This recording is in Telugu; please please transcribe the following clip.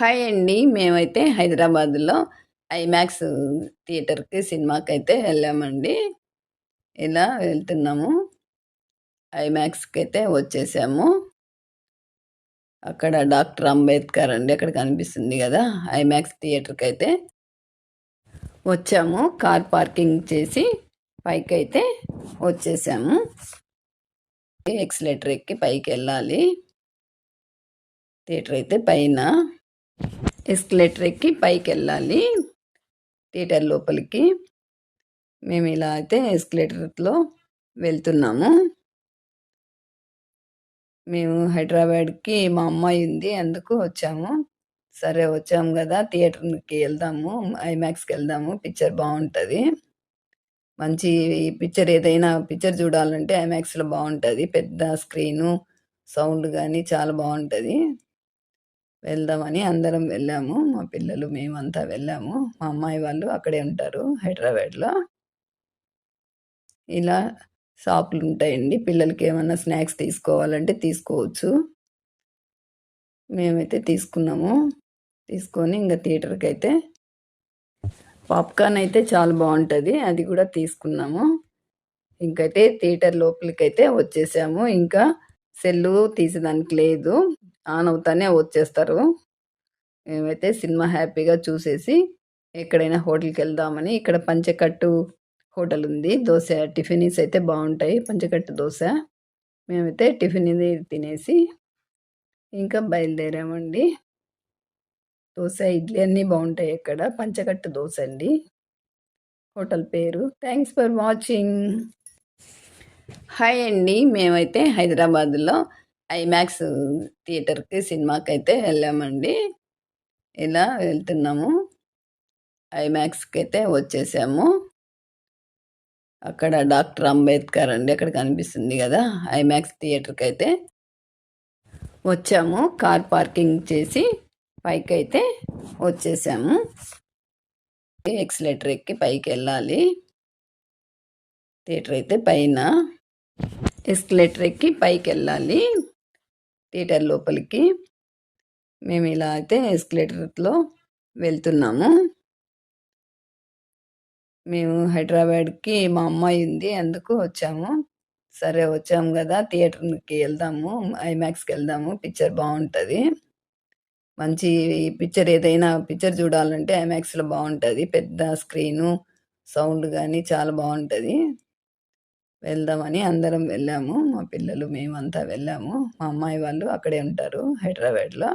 హాయ్ అండి. మేమైతే హైదరాబాద్‌లో ఐమాక్స్ థియేటర్‌కి సినిమాకైతే వెళ్ళామండి. ఇలా వెళ్తున్నాము. ఐమాక్స్‌కైతే వచ్చేసాము. అక్కడ డాక్టర్ అంబేద్కర్ అండి. అక్కడ కనిపిస్తుంది గదా! ఐమాక్స్ థియేటర్‌కైతే వచ్చాము. కార్ పార్కింగ్ చేసి పైకైతే వచ్చేసాము. ఎక్సలేటర్ ఎక్కి పైకెళ్ళాలి. థియేటర్ అయితే పైన. ఎస్కలేటర్ ఎక్కి పైకెళ్ళాలి థియేటర్ లోపలికి. మేము ఇలా అయితే ఎస్కలేటర్‌లో వెళ్తున్నాము. మేము హైదరాబాద్‌కి మా అమ్మాయి ఉంది. అందుకు వచ్చాము. సరే వచ్చాము గదా! థియేటర్‌కి వెళ్దాము. ఐమాక్స్‌కెళ్దాము. పిక్చర్ బావుంటది. మంచి పిక్చర్ ఏదైనా పిక్చర్ చూడాలంటే ఐమాక్స్‌లో బావుంటది. పెద్ద స్క్రీను, సౌండ్ గాని చాలా బావుంటది. వెళ్దామని అందరం వెళ్ళాము. మా పిల్లలు మేమంతా వెళ్ళాము. మా అమ్మాయి వాళ్ళు అక్కడే ఉంటారు హైదరాబాద్‌లో. ఇలా షాపులుంటాయండి. పిల్లలకేమన్నా స్నాక్స్ తీసుకోవాలంటే తీసుకోవచ్చు. మేమైతే తీసుకున్నాము. తీసుకొని ఇంగ థియేటర్‌కైతే పాప్‌కార్న్ అయితే చాలా బావుంటది. అది గూడా తీసుకున్నాము. ఇంకైతే థియేటర్ లోపలికైతే వచ్చేసాము. ఇంకా సెల్లు తీసేదానికి లేదు. ఆన్ అవుతానే వచ్చేస్తారు. మేమైతే సినిమా హ్యాపీగా చూసేసి ఎక్కడైనా హోటల్‌కెళ్దామని ఇక్కడ పంచకట్టు హోటల్ ఉంది. దోస టిఫినీస్ అయితే బావుంటాయి. పంచకట్టు దోస. మేమైతే టిఫిన్ ఇది తినేసి ఇంకా బయలుదేరామండి. దోస, ఇడ్లీ అన్నీ బావుంటాయి ఇక్కడ. పంచకట్టు దోస అండి హోటల్ పేరు. Thanks for watching. హాయ్ అండి. మేమైతే హైదరాబాద్‌లో ఐమాక్స్ థియేటర్‌కి సినిమాకైతే వెళ్ళామండి. ఇలా వెళ్తున్నాము. ఐమాక్స్‌కైతే వచ్చేసాము. అక్కడ డాక్టర్ అంబేద్కర్ అండి. అక్కడ కనిపిస్తుంది గదా! ఐమాక్స్ థియేటర్‌కైతే వచ్చాము. కార్ పార్కింగ్ చేసి పైకైతే వచ్చేసాము. ఎక్సలేటర్ ఎక్కి పైకెళ్ళాలి. థియేటర్ అయితే పైన. ఎస్కలేటర్ ఎక్కి పైకెళ్ళాలి థియేటర్ లోపలికి. మేము ఇలా అయితే ఎస్కలేటర్‌లో వెళ్తున్నాము. మేము హైదరాబాద్‌కి మా అమ్మాయి ఉంది. అందుకు వచ్చాము. సరే వచ్చాము గదా! థియేటర్‌కి వెళ్దాము. ఐమాక్స్‌కెళ్దాము. పిక్చర్ బావుంటది. మంచి పిక్చర్ ఏదైనా పిక్చర్ చూడాలంటే ఐమాక్స్‌లో బావుంటది. పెద్ద స్క్రీను, సౌండ్ గాని చాలా బావుంటది. వెళ్దామని అందరం వెళ్ళాము. మా పిల్లలు మేమంతా వెళ్ళాము. మా అమ్మాయి వాళ్ళు అక్కడే ఉంటారు హైదరాబాద్‌లో.